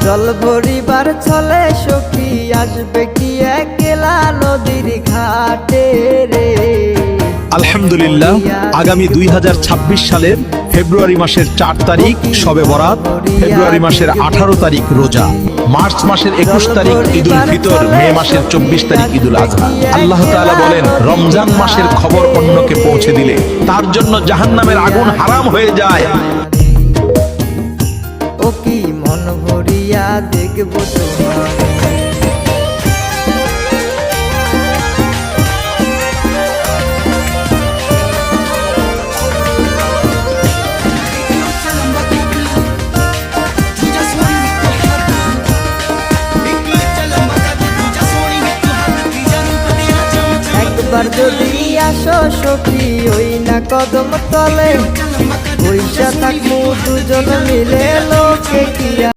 জল ভরিবার ছলে সখী আসবে কি একলা নদীর ঘাটে রে। আলহামদুলিল্লাহ, আগামী 2026 সালের ফেব্রুয়ারি মাসের 4 তারিখ শবে বরাত, ফেব্রুয়ারি মাসের 18 তারিখ রোজা, মার্চ মাসের 21 তারিখ ঈদুল ফিতর, মে মাসের 24 তারিখ ঈদুল আজহা। আল্লাহ তাআলা বলেন, রমজান মাসের খবর অন্যকে পৌঁছে দিলে তার জন্য জাহান্নামের আগুন হারাম হয়ে যায়। ও কি মন ভরিয়া দেখব তোমার, একবার যদি আসো সখী ওই না কদম তলে, বৈশা থাকবো দুজন মিলে লোকে কি